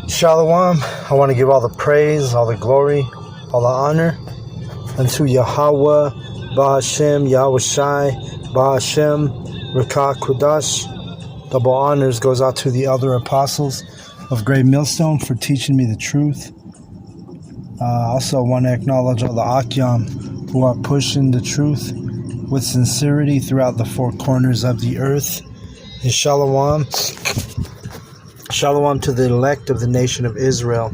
Shalom. I want to give all the praise, all the glory, all the honor unto Yahweh, Ba'ashem, Yahweh Shai, Ba'ashem, Rakah Kudash. Double honors goes out to the elder apostles of Great Millstone for teaching me the truth. Also want to acknowledge all the Akyam who are pushing the truth with sincerity throughout the four corners of the earth. And Shalom. Shalom to the elect of the nation of Israel.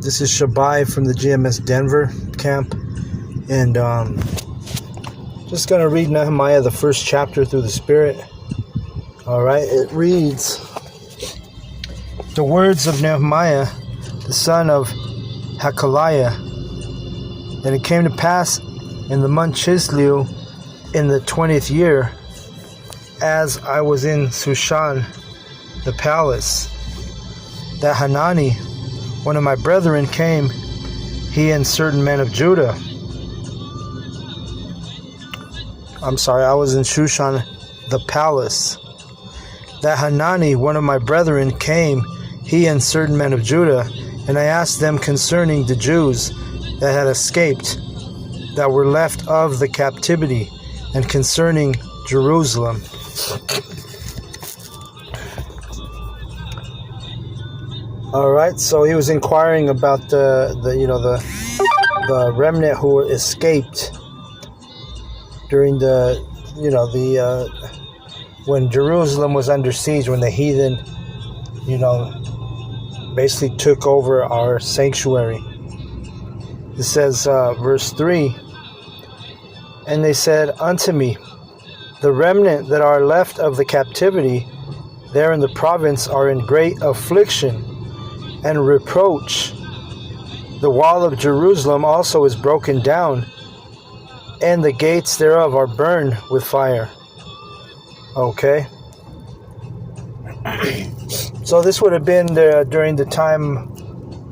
This is Shabai from the GMS Denver camp. And just going to read Nehemiah, the first chapter through the Spirit. Alright, it reads, the words of Nehemiah, the son of Hakaliah. And it came to pass in the month Chislew, in the 20th year, as I was in Shushan, the palace, that Hanani, one of my brethren, came, he and certain men of Judah. I was in Shushan, the palace. That Hanani, one of my brethren, came, he and certain men of Judah, and I asked them concerning the Jews that had escaped, that were left of the captivity, and concerning Jerusalem. All right, so he was inquiring about the remnant who escaped during when Jerusalem was under siege, when the heathen, basically took over our sanctuary. It says, verse 3, and they said unto me, the remnant that are left of the captivity there in the province are in great affliction and reproach. The wall of Jerusalem also is broken down, and the gates thereof are burned with fire. Okay. So this would have been during the time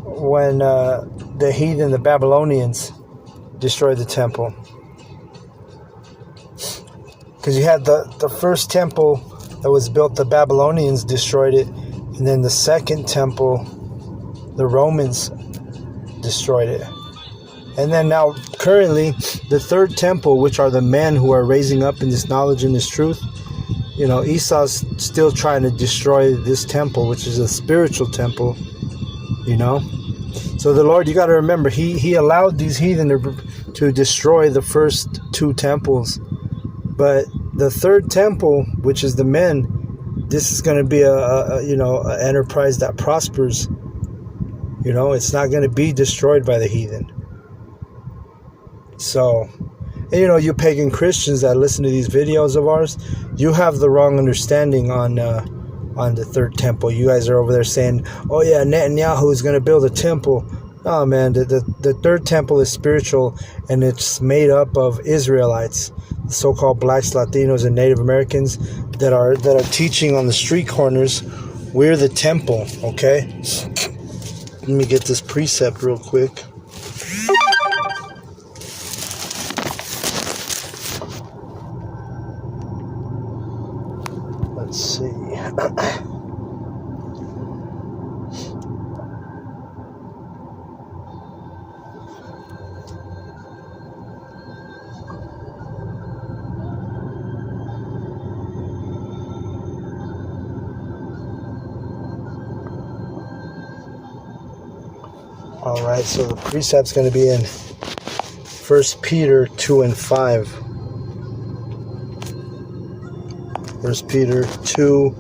when the heathen, the Babylonians, destroyed the temple. Because you had the first temple that was built, the Babylonians destroyed it, and then the second temple, the Romans destroyed it. And then now, currently, the third temple, which are the men who are raising up in this knowledge and this truth, Esau's still trying to destroy this temple, which is a spiritual temple, So the Lord, you got to remember, he allowed these heathen to destroy the first two temples. But the third temple, which is the men, this is going to be an enterprise that prospers. It's not going to be destroyed by the heathen. So, and you pagan Christians that listen to these videos of ours, you have the wrong understanding on the third temple. You guys are over there saying, oh yeah, Netanyahu is going to build a temple. No, man, the third temple is spiritual, and it's made up of Israelites, the so-called blacks, Latinos, and Native Americans that are teaching on the street corners. We're the temple, okay? Let me get this precept real quick. Let's see. All right, so the precept's going to be in 1 Peter 2 and 5. 1 Peter 2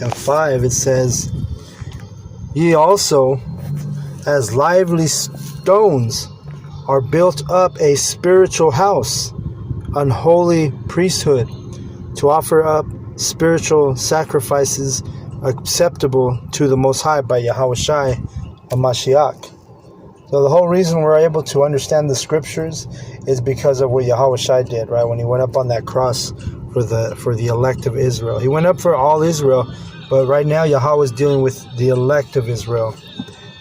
and 5, it says, ye also, as lively stones, are built up a spiritual house, an holy priesthood, to offer up spiritual sacrifices acceptable to the Most High by Yahweh Shai, a Mashiach. So the whole reason we're able to understand the scriptures is because of what Yahweh Shai did, right? When he went up on that cross for the elect of Israel. He went up for all Israel, but right now Yahweh is dealing with the elect of Israel.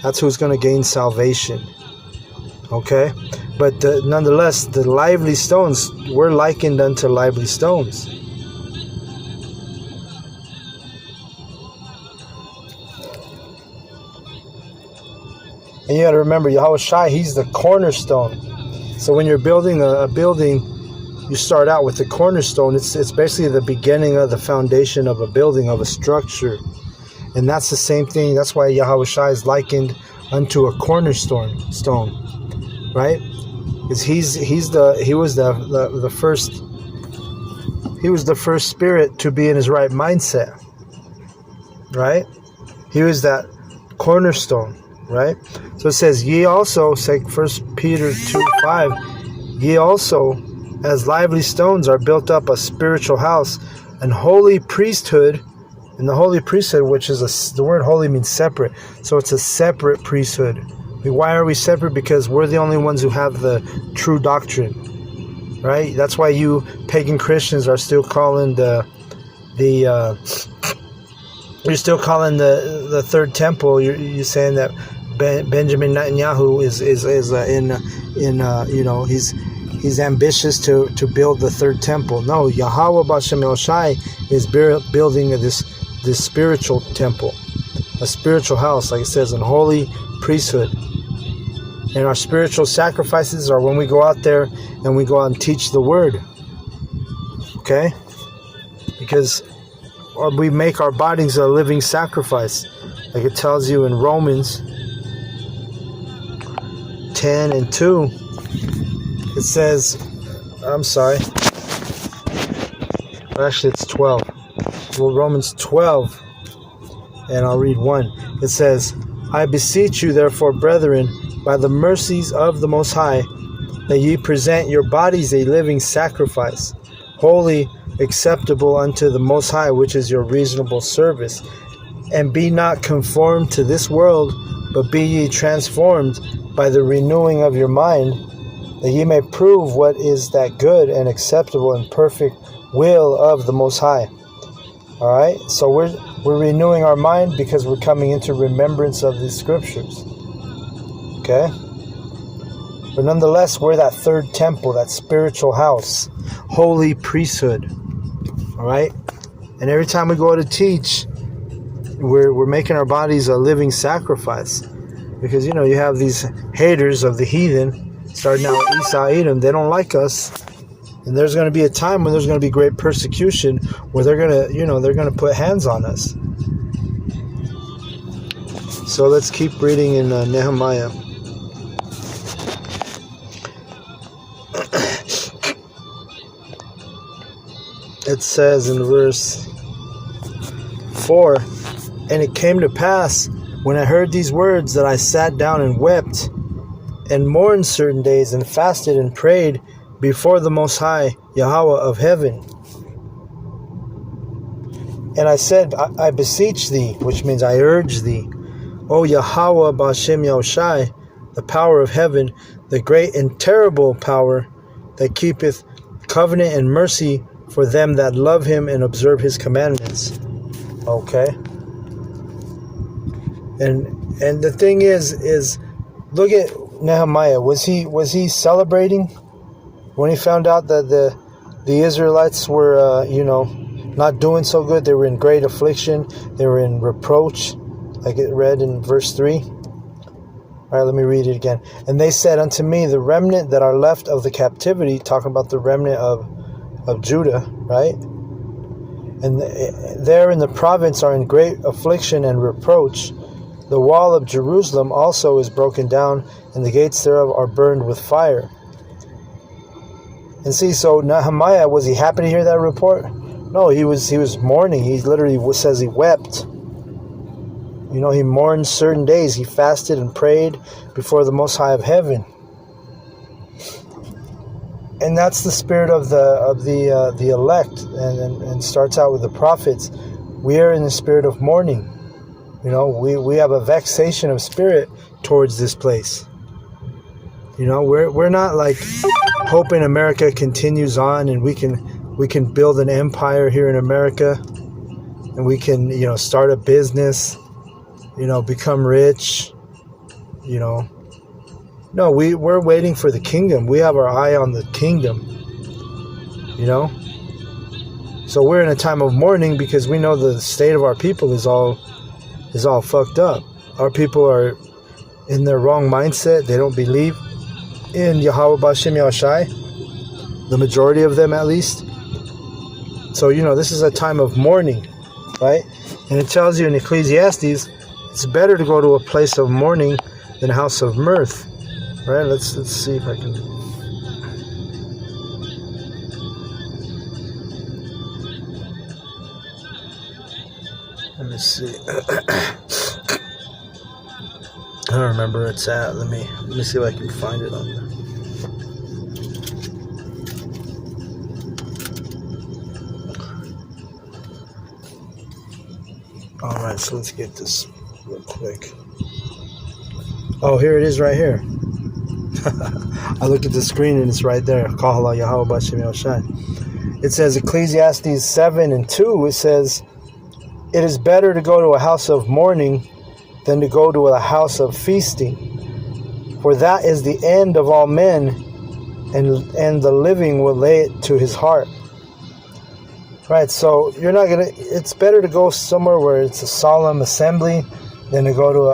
That's who's going to gain salvation. Okay? But nonetheless, the lively stones were likened unto lively stones. And you got to remember, Yahweh Shai, he's the cornerstone. So when you're building a building, you start out with the cornerstone. It's basically the beginning of the foundation of a building, of a structure. And that's the same thing. That's why Yahweh Shai is likened unto a cornerstone, right? Because he was the first spirit to be in his right mindset, right? He was that cornerstone, right? So it says, ye also, say 1 Peter 2:5, ye also, as lively stones, are built up a spiritual house, an holy priesthood. And the holy priesthood, which is the word holy means separate. So it's a separate priesthood. Why are we separate? Because we're the only ones who have the true doctrine, right? That's why you pagan Christians are still calling you're still calling the third temple. You're saying that Benjamin Netanyahu is he's ambitious to build the third temple. No, Yahweh B'Shem El Shai is building this spiritual temple, a spiritual house, like it says, an holy priesthood. And our spiritual sacrifices are when we go out there and we go out and teach the word. Okay? Because we make our bodies a living sacrifice. Like it tells you in Romans 10:2. It says, I'm sorry. Actually, it's 12. Well, Romans 12, and I'll read 1. It says, I beseech you, therefore, brethren, by the mercies of the Most High, that ye present your bodies a living sacrifice, holy, acceptable unto the Most High, which is your reasonable service. And be not conformed to this world, but be ye transformed by the renewing of your mind, that ye may prove what is that good and acceptable and perfect will of the Most High. All right, so we're renewing our mind because we're coming into remembrance of these scriptures. Okay, but nonetheless, we're that third temple, that spiritual house, holy priesthood. All right, and every time we go to teach, we're making our bodies a living sacrifice, because you have these haters of the heathen, starting out with Esau, Edom. They don't like us. And there's going to be a time when there's going to be great persecution where they're going to put hands on us. So let's keep reading in Nehemiah. It says in verse 4, and it came to pass, when I heard these words, that I sat down and wept, and mourned certain days, and fasted and prayed before the Most High, Yahweh of heaven. And I said, I beseech thee, which means I urge thee, O Yahweh B'Shem Yahushai, the power of heaven, the great and terrible power that keepeth covenant and mercy for them that love him and observe his commandments. Okay. And the thing is look at Nehemiah. Was he celebrating when he found out that the Israelites were not doing so good? They were in great affliction, they were in reproach, like it read in verse 3. All right, let me read it again. And they said unto me, the remnant that are left of the captivity, talking about the remnant of Judah, right? And there in the province are in great affliction and reproach. The wall of Jerusalem also is broken down, and the gates thereof are burned with fire. And see, so Nehemiah, was he happy to hear that report? No, he was mourning. He literally says he wept. He mourned certain days. He fasted and prayed before the Most High of heaven. And that's the spirit of the elect, and starts out with the prophets. We are in the spirit of mourning. We have a vexation of spirit towards this place. We're not like hoping America continues on and we can build an empire here in America, and we can start a business, become rich. No, we're waiting for the kingdom. We have our eye on the kingdom. So we're in a time of mourning because we know the state of our people is all fucked up. Our people are in their wrong mindset. They don't believe in Yahweh Bashem Yahushai, the majority of them at least. So, this is a time of mourning, right? And it tells you in Ecclesiastes, it's better to go to a place of mourning than a house of mirth, right? Let's see if I can... Let me see. I don't remember where it's at. Let me see if I can find it on there. Alright, so let's get this real quick. Oh, here it is right here. I look at the screen and it's right there. Kahala Yahweh Bashem Yahushai. It says Ecclesiastes 7:2. It says, "It is better to go to a house of mourning than to go to a house of feasting. For that is the end of all men, and the living will lay it to his heart." Right, so it's better to go somewhere where it's a solemn assembly than to go to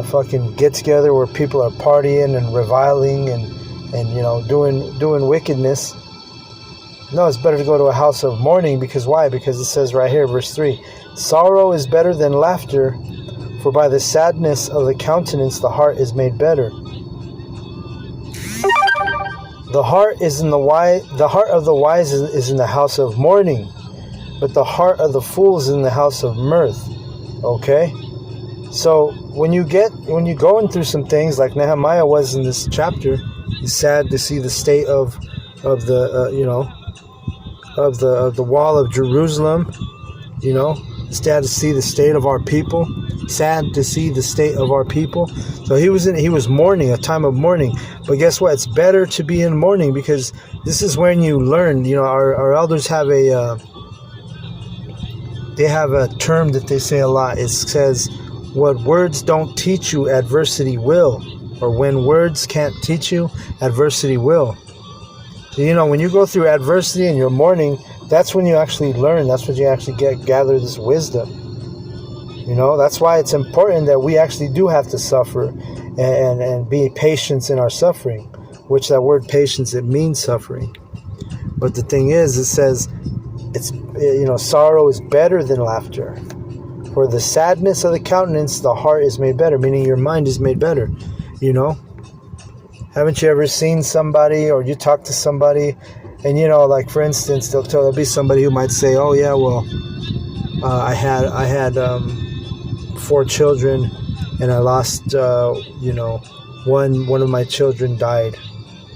a fucking get together where people are partying and reviling and doing wickedness. No, it's better to go to a house of mourning. Because why? Because it says right here, verse 3, "Sorrow is better than laughter, for by the sadness of the countenance the heart is made better. The heart of the wise is in the house of mourning, but the heart of the fools is in the house of mirth." Okay? So when you're going through some things like Nehemiah was in this chapter, he's sad to see the state of the wall of Jerusalem. Sad to see the state of our people. Sad to see the state of our people. So he was mourning, a time of mourning. But guess what? It's better to be in mourning, because this is when you learn. Our elders have a term that they say a lot. It says, "What words don't teach you, adversity will." Or when words can't teach you, adversity will. So, when you go through adversity and you're mourning, that's when you actually learn. That's when you actually gather this wisdom. That's why it's important that we actually do have to suffer and be patient in our suffering, which that word patience, it means suffering. But the thing is, it says, sorrow is better than laughter. For the sadness of the countenance, the heart is made better, meaning your mind is made better. Haven't you ever seen somebody, or you talk to somebody, and like for instance, there'll be somebody who might say, "Oh yeah, well, I had 4 children, and I lost one of my children died,"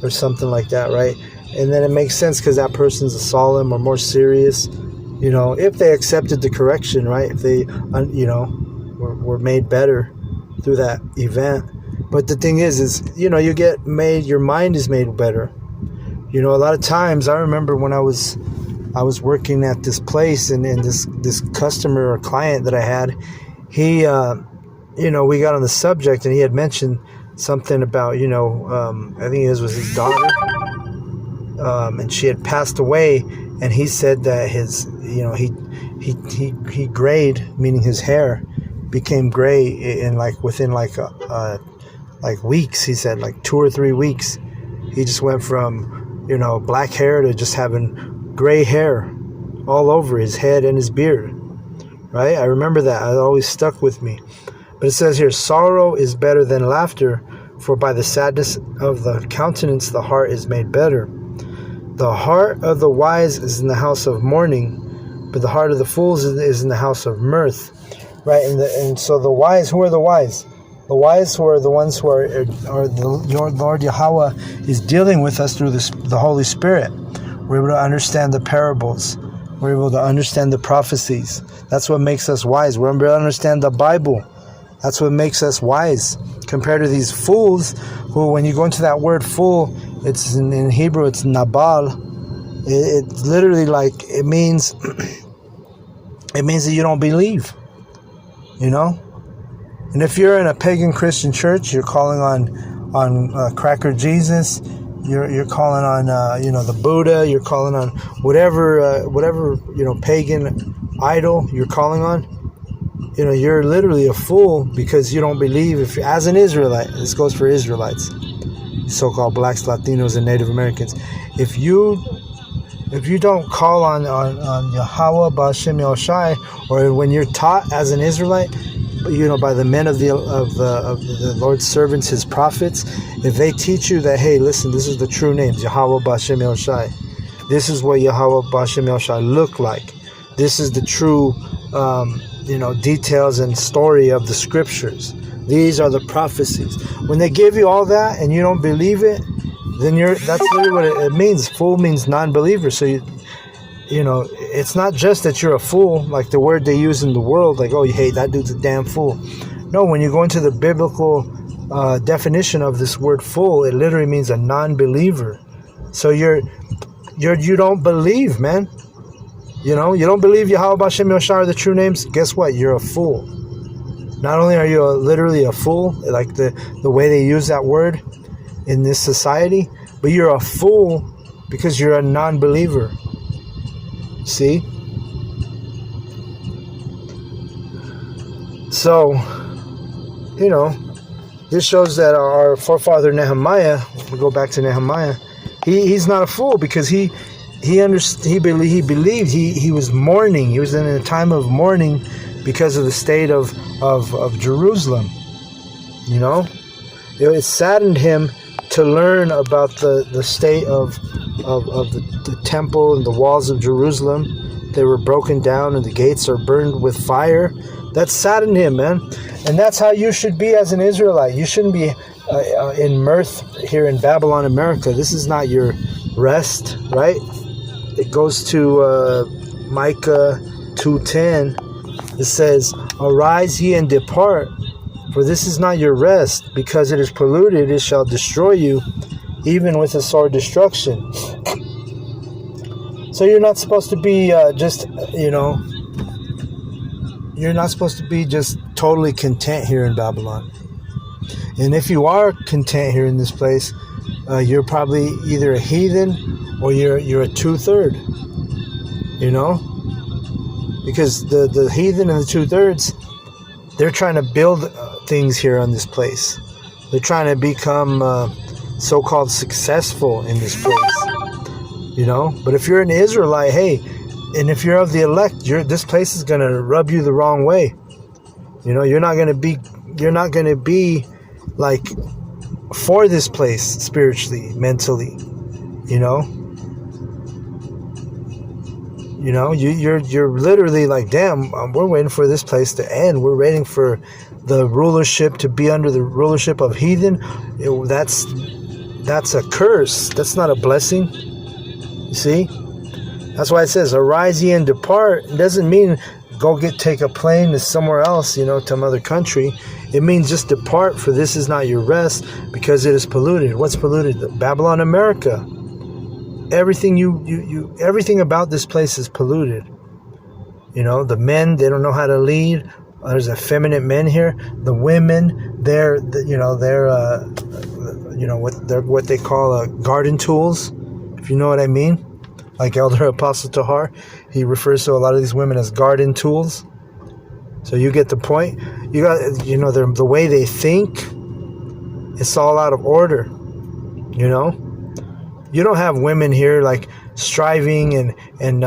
or something like that, right? And then it makes sense because that person's a solemn or more serious, if they accepted the correction, right? If they were made better through that event. But the thing is your mind is made better. A lot of times, I remember when I was working at this place, and this customer or client that I had, he, we got on the subject, and he had mentioned something about, I think it was his daughter, and she had passed away, and he said that his, he grayed, meaning his hair became gray in within weeks. He said 2 or 3 weeks. He just went from, black hair to just having gray hair all over his head and his beard. Right? I remember that. It always stuck with me. But it says here, "Sorrow is better than laughter, for by the sadness of the countenance the heart is made better. The heart of the wise is in the house of mourning, but the heart of the fools is in the house of mirth." Right? And so the wise, who are the wise? The wise who are the ones who are the Lord Yahweh is dealing with us through the Holy Spirit. We're able to understand the parables. We're able to understand the prophecies. That's what makes us wise. We're able to understand the Bible. That's what makes us wise. Compared to these fools, who, when you go into that word fool, it's in Hebrew, it's nabal. It's literally it means that you don't believe. And if you're in a pagan Christian church, you're calling on Cracker Jesus, you're calling on the Buddha, you're calling on whatever pagan idol you're calling on. you're literally a fool because you don't believe. If as an Israelite, this goes for Israelites, so-called blacks, Latinos, and Native Americans. If you don't call on Yahweh B'Hashem Yahushai, or when you're taught as an Israelite, by the men of the Lord's servants, His prophets, if they teach you that, hey, listen, this is the true names, Yahweh B'Hashem Yahushai. This is what Yahweh B'Hashem Yahushai look like. This is the true, details and story of the scriptures. These are the prophecies. When they give you all that and you don't believe it, then that's literally what it means. Fool means non-believer. So it's not just that you're a fool, like the word they use in the world, like, oh, hey, that dude's a damn fool. No, when you go into the biblical definition of this word fool, it literally means a non-believer. So you don't believe, man. You don't believe Yahweh B'Hashem Yahushai are the true names. Guess what? You're a fool. Not only are you literally a fool, like the way they use that word in this society, but you're a fool because you're a non-believer. See? So, this shows that our forefather Nehemiah, we go back to Nehemiah, he's not a fool because he believed, he was mourning. He was in a time of mourning because of the state of Jerusalem. It saddened him to learn about the state of the temple and the walls of Jerusalem. They were broken down and the gates are burned with fire. That saddened him, man. And that's how you should be as an Israelite. You shouldn't be in mirth here in Babylon, America. This is not your rest, right? It goes to Micah 2:10. It says, "Arise ye and depart, for this is not your rest, because it is polluted, it shall destroy you, even with a sore destruction." So you're not supposed to be you're not supposed to be just totally content here in Babylon. And if you are content here in this place, you're probably either a heathen or you're a 2/3. Because the heathen and the 2/3, they're trying to build things here on this place. They're trying to become so-called successful in this place. But if you're an Israelite, hey, and if you're of the elect, this place is going to rub you the wrong way. You're not going to be like for this place spiritually, mentally. You're literally like, damn, we're waiting for this place to end. We're waiting for the rulership to be under the rulership of heathen. That's a curse. That's not a blessing. You see? That's why it says, "Arise ye and depart." It doesn't mean go take a plane to somewhere else, to another country. It means just depart, for this is not your rest, because it is polluted. What's polluted? Babylon, America. Everything everything about this place is polluted. The men, they don't know how to lead. There's effeminate men here. The women, they're what they call garden tools, if you know what I mean. Like Elder Apostle Tahar, he refers to a lot of these women as garden tools. So you get the point. You got, the way they think, it's all out of order. You don't have women here like striving and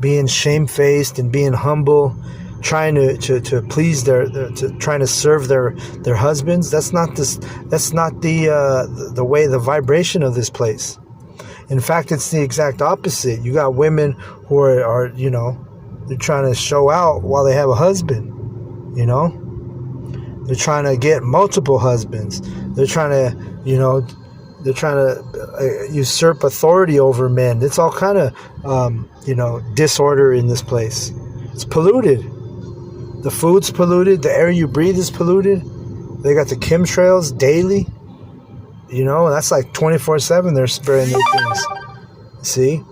being shamefaced and being humble, trying to please trying to serve their husbands. That's not the way, the vibration of this place. In fact, it's the exact opposite. You got women who are they're trying to show out while they have a husband. They're trying to get multiple husbands. They're trying to usurp authority over men. It's all kind of disorder in this place. It's polluted. The food's polluted. The air you breathe is polluted. They got the chemtrails daily. That's like 24/7 they're spraying these things. See?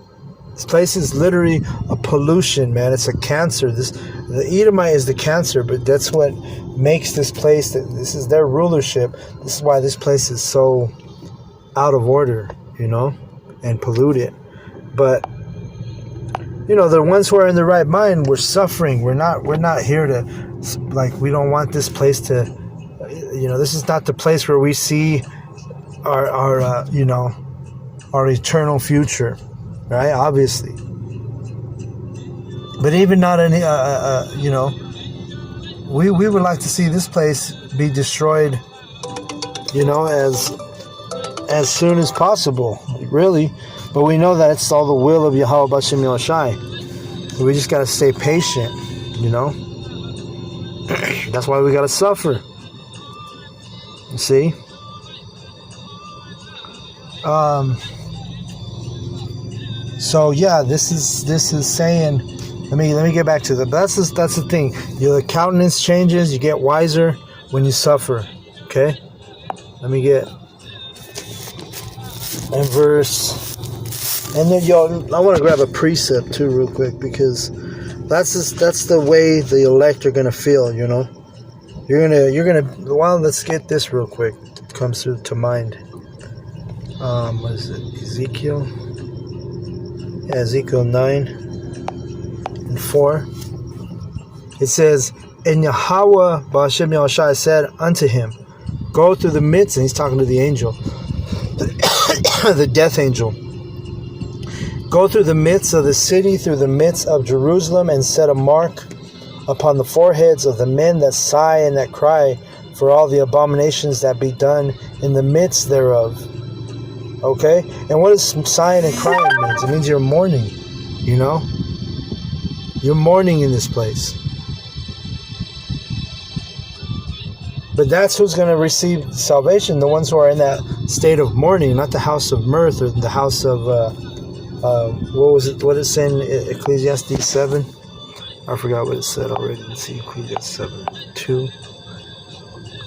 This place is literally a pollution, man. It's a cancer. The Edomite is the cancer, but that's what makes this place, this is their rulership. This is why this place is so out of order, and polluted. But the ones who are in the right mind, we're suffering. We're not here to, like, we don't want this place to, this is not the place where we see our eternal future, right? Obviously. But even not any, we would like to see this place be destroyed, as soon as possible, really. But we know that it's all the will of Yahweh B'Shem Yahushai. So we just got to stay patient, That's why we got to suffer. You see? So yeah, this is saying, let me get back to that. That's the thing. Your countenance changes, you get wiser when you suffer. Okay? Let me get in verse. And then, I want to grab a precept too, real quick, because that's the way the elect are gonna feel. You're gonna. Well, let's get this real quick. It comes to mind. What is it? Ezekiel. Yeah, Ezekiel 9:4. It says, "And Yahweh B'Shem Yahushai said unto him, Go through the midst," and he's talking to the angel, the death angel. "Go through the midst of the city, through the midst of Jerusalem, and set a mark upon the foreheads of the men that sigh and that cry for all the abominations that be done in the midst thereof." Okay? And what does sighing and crying means? It means you're mourning, You're mourning in this place. But that's who's going to receive salvation, the ones who are in that state of mourning, not the house of mirth or the house of... what was it? What it said in Ecclesiastes 7? I forgot what it said already. Let's see, Ecclesiastes 7:2.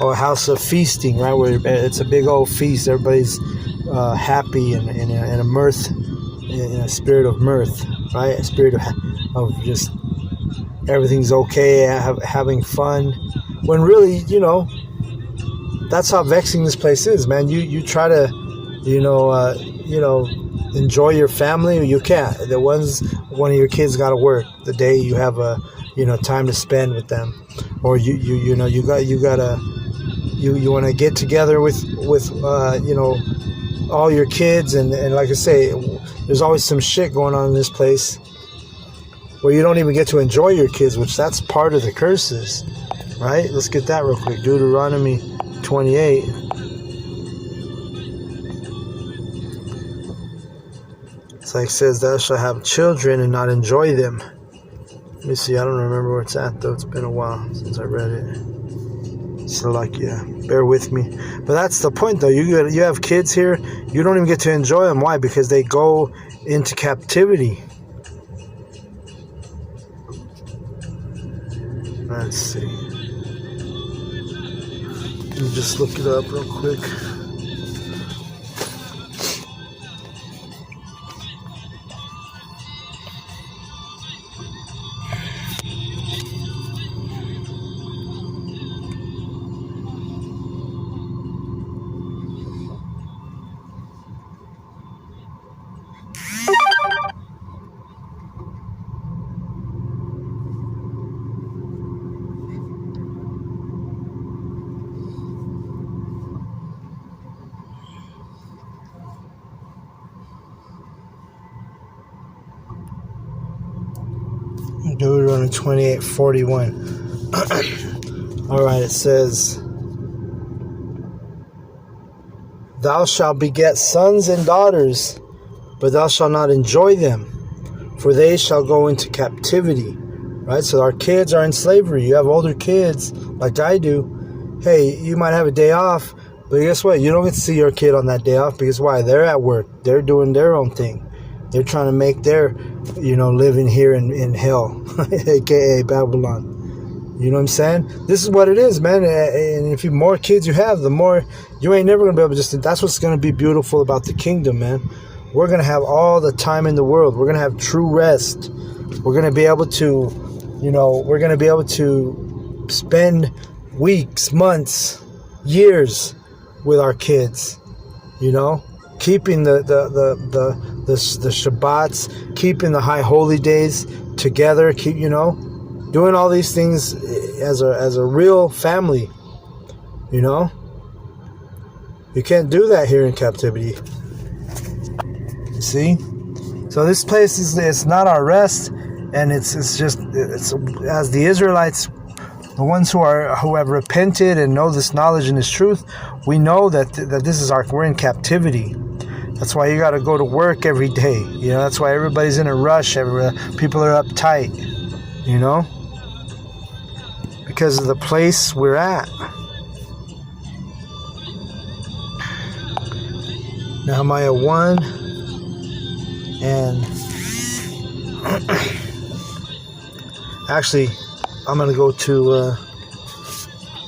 Oh, a house of feasting, right? Where it's a big old feast. Everybody's happy and in a mirth, in a spirit of mirth, right? A spirit of just everything's okay, having fun. When really, that's how vexing this place is, man. You try to, enjoy your family, you can't. One of your kids got to work the day you have time to spend with them, or you want to get together with all your kids, and like I say, there's always some shit going on in this place where you don't even get to enjoy your kids, which that's part of the curses, right? Let's get that real quick. Deuteronomy 28. Like it says, "Thou shalt have children and not enjoy them." Let me see, I don't remember where it's at though. It's been a while since I read it. So bear with me. But that's the point though. You have kids here, you don't even get to enjoy them. Why? Because they go into captivity. Let's see. Let me just look it up real quick. Deuteronomy 28:41. Alright, it says, "Thou shalt beget sons and daughters, but thou shalt not enjoy them, for they shall go into captivity." Right? So our kids are in slavery. You have older kids, like I do. Hey, you might have a day off, but guess what? You don't get to see your kid on that day off, because why? They're at work. They're doing their own thing. They're trying to make their, living here in hell, aka Babylon. You know what I'm saying? This is what it is, man. And if more kids you have, the more you ain't never gonna be able to that's what's gonna be beautiful about the kingdom, man. We're gonna have all the time in the world. We're gonna have true rest. We're gonna be able to, spend weeks, months, years with our kids. keeping the Shabbats, keeping the high holy days together, doing all these things as a real family. You can't do that here in captivity. You see? So this place it's not our rest, and it's as the Israelites, the ones who have repented and know this knowledge and this truth, we know that this is we're in captivity. That's why you got to go to work every day. That's why everybody's in a rush. People are uptight. Because of the place we're at. Nehemiah 1 and actually I'm going to go to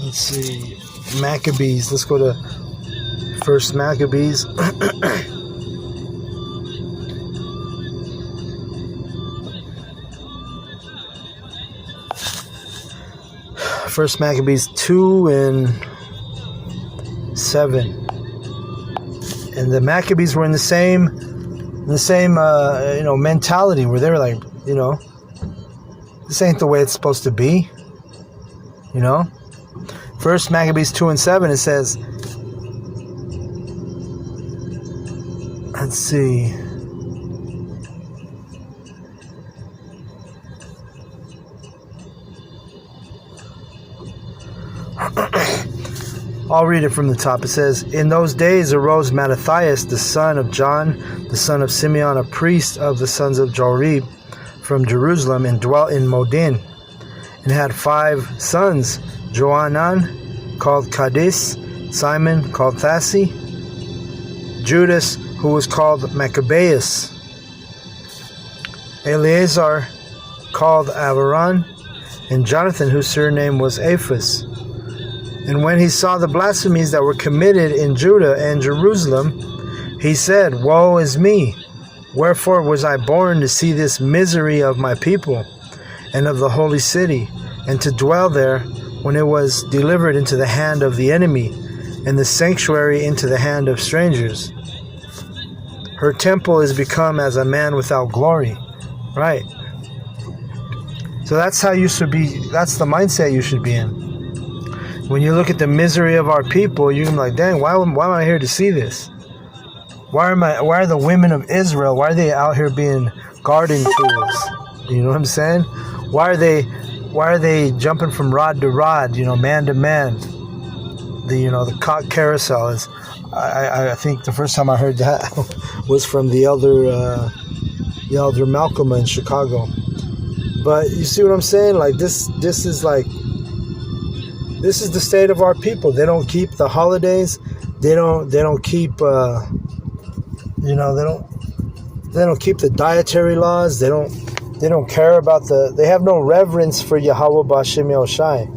let's see, Maccabees. Let's go to First Maccabees. First Maccabees 2 and 7. And the Maccabees were in the same mentality, where they were like, this ain't the way it's supposed to be. First Maccabees 2 and 7, it says, let's see. I'll read it from the top. It says, in those days arose Mattathias, the son of John, the son of Simeon, a priest of the sons of Jorib, from Jerusalem, and dwelt in Modin, and had 5 sons, Johanan, called Cadiz, Simon, called Thassi, Judas, who was called Maccabeus, Eleazar, called Avaran, and Jonathan, whose surname was Aphus. And when he saw the blasphemies that were committed in Judah and Jerusalem, he said, woe is me! Wherefore was I born to see this misery of my people and of the holy city, and to dwell there when it was delivered into the hand of the enemy, and the sanctuary into the hand of strangers. Her temple is become as a man without glory. Right. So that's how you should be. That's the mindset you should be in. When you look at the misery of our people, you're like, dang, why am I here to see this? Why are the women of Israel, why are they out here being garden tools? You know what I'm saying? Why are they jumping from rod to rod, man to man? The cock carousel is, I think the first time I heard that was from the elder Malcolm in Chicago. But you see what I'm saying? Like this is the state of our people. They don't keep the holidays. They don't keep they don't keep the dietary laws. They don't care about they have no reverence for Yahweh B'Hashem Yahushai.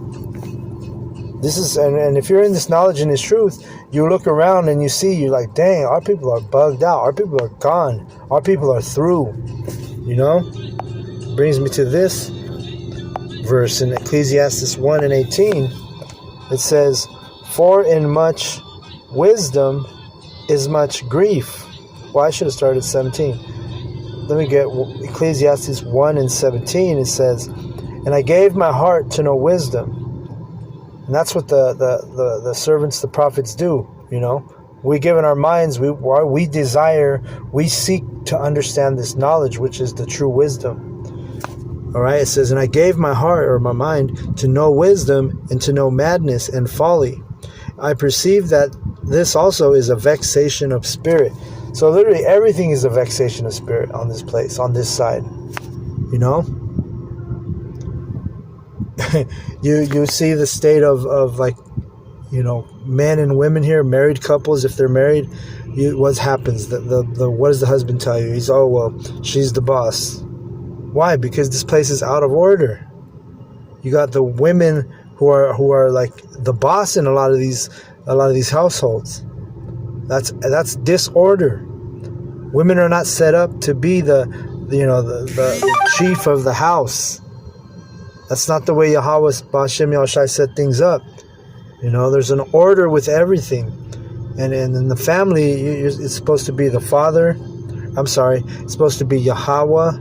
This is, and if you're in this knowledge and this truth, you look around and you see, you're like, dang, our people are bugged out. Our people are gone. Our people are through. Brings me to this verse in Ecclesiastes 1 and 18. It says, for in much wisdom is much grief. Well, I should have started 17. Let me get Ecclesiastes 1 and 17. It says, and I gave my heart to know wisdom. And that's what the servants, the prophets do. We give in our minds, we desire, we seek to understand this knowledge, which is the true wisdom. All right, it says, and I gave my heart, or my mind, to know wisdom and to know madness and folly. I perceive that this also is a vexation of spirit. So literally everything is a vexation of spirit on this place, on this side. You see the state of like, men and women here, married couples, if they're married, what happens? What does the husband tell you? He's, oh, well, she's the boss. Why? Because this place is out of order. You got the women who are like the boss in a lot of these households. That's disorder. Women are not set up to be the chief of the house. That's not the way Yahweh B'Hashem Yahushai set things up. There's an order with everything. And in the family, it's supposed to be the father. It's supposed to be Yahweh,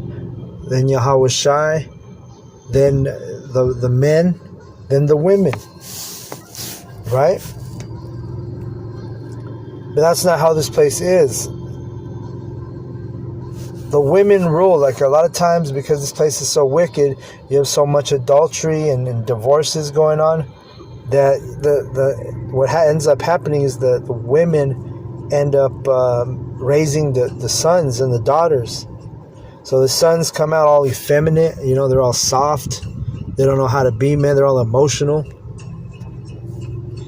then Yahweh Shai, then the men, then the women. Right? But that's not how this place is. The women rule. Like a lot of times, because this place is so wicked, you have so much adultery and divorces going on, that what ends up happening is the women end up raising the sons and the daughters. So the sons come out all effeminate, they're all soft, they don't know how to be men, they're all emotional.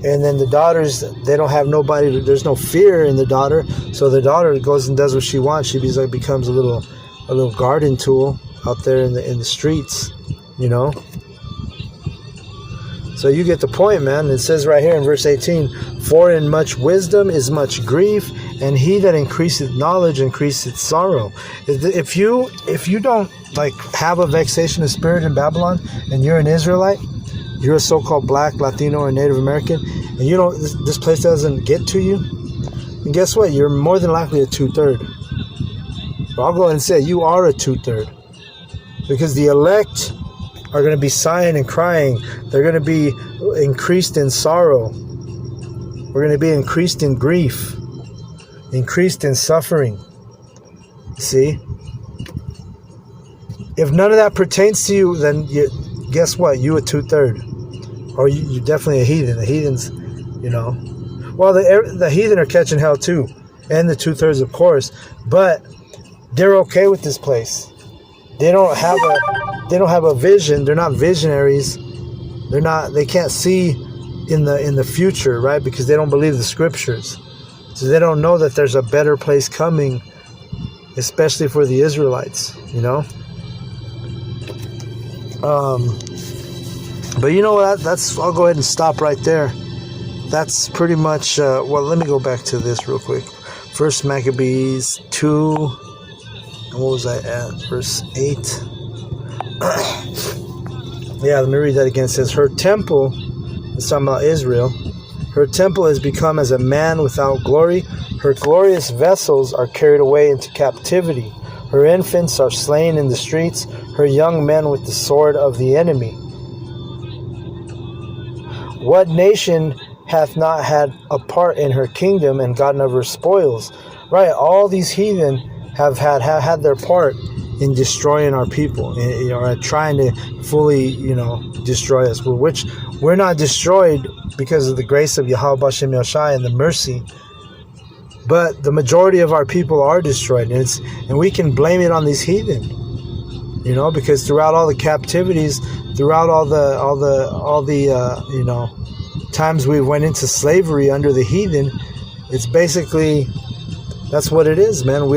And then the daughters, they don't have nobody, there's no fear in the daughter, so the daughter goes and does what she wants. She becomes a little garden tool out there in the streets, So you get the point, man. It says right here in verse 18, for in much wisdom is much grief, and he that increaseth knowledge increaseth sorrow. If you don't have a vexation of spirit in Babylon, and you're an Israelite, you're a so-called black, Latino, or Native American, and this place doesn't get to you, and guess what? You're more than likely a 2/3. But I'll go ahead and say you are a 2/3, because the elect are going to be sighing and crying. They're going to be increased in sorrow. We're going to be increased in grief, increased in suffering. See? If none of that pertains to you, then guess what? You a 2/3. Or you're definitely a heathen. The heathens, Well, the heathen are catching hell too. And the 2/3, of course. But they're okay with this place. They don't have a vision. They're not visionaries. They can't see in the future, right? Because they don't believe the scriptures. So they don't know that there's a better place coming, especially for the Israelites, But that's I'll go ahead and stop right there. That's pretty much let me go back to this real quick. First Maccabees 2, and what was I at? Verse 8. Let me read that again. It says, her temple, it's talking about Israel, her temple has become as a man without glory. Her glorious vessels are carried away into captivity. Her infants are slain in the streets, her young men with the sword of the enemy. What nation hath not had a part in her kingdom and gotten of her spoils? Right, all these heathen have had their part in destroying our people, trying to fully, destroy us. Which we're not destroyed because of the grace of Yahweh Bashem Yoshai and the mercy. But the majority of our people are destroyed, and we can blame it on these heathen, because throughout all the captivities, throughout all the times we went into slavery under the heathen, it's basically, that's what it is, man.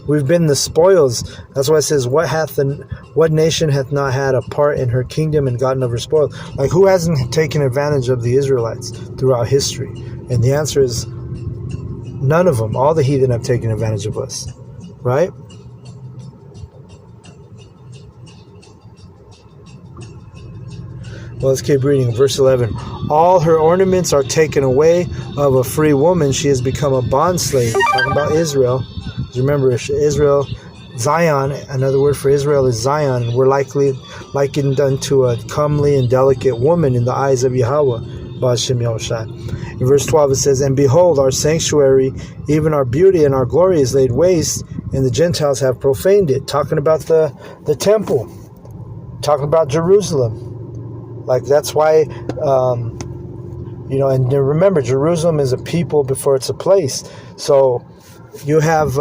We've been the spoils. That's why it says, what nation hath not had a part in her kingdom and gotten of her spoils? Like, who hasn't taken advantage of the Israelites throughout history? And the answer is none of them. All the heathen have taken advantage of us, right? Well, let's keep reading. Verse 11. All her ornaments are taken away. Of a free woman she has become a bondslave. Talking about Israel. Remember, Israel, Zion, another word for Israel is Zion. And we're likened unto a comely and delicate woman in the eyes of Yahweh. In verse 12 it says, and behold, our sanctuary, even our beauty and our glory is laid waste, and the Gentiles have profaned it. Talking about the temple. Talking about Jerusalem. Like, that's why, and remember, Jerusalem is a people before it's a place. So you have,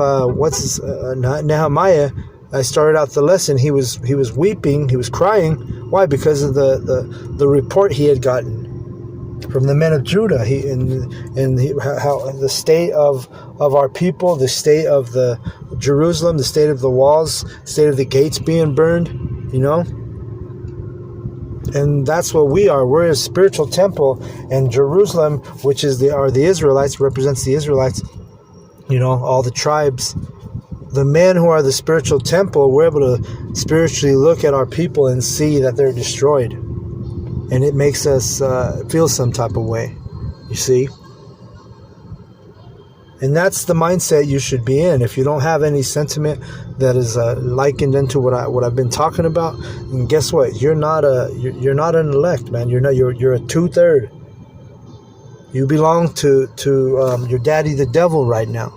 Nehemiah, I started out the lesson, he was weeping, he was crying. Why? Because of the report he had gotten from the men of Judah. How the state of our people, the state of the Jerusalem, the state of the walls, state of the gates being burned, And that's what we are. We're a spiritual temple, and Jerusalem, which is the Israelites, represents the Israelites, all the tribes. The men who are the spiritual temple, we're able to spiritually look at our people and see that they're destroyed. and it makes us feel some type of way, you see. And that's the mindset you should be in. If you don't have any sentiment that is likened into what I've been talking about, and guess what? You're not an elect, man. You're a 2/3. You belong to your daddy, the devil, right now.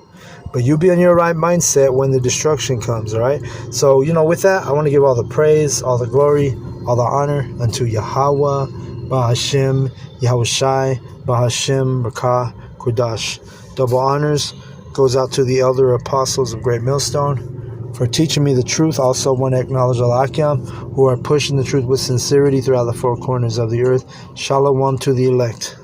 But you be in your right mindset when the destruction comes. All right. So with that, I want to give all the praise, all the glory, all the honor unto Yahweh, Bahashem, Yahushai, Bahashem, Rakah, Kodash. Double honors goes out to the elder apostles of Great Millstone for teaching me the truth. Also want to acknowledge Al-Akyam, who are pushing the truth with sincerity throughout the four corners of the earth. Shalom to the elect.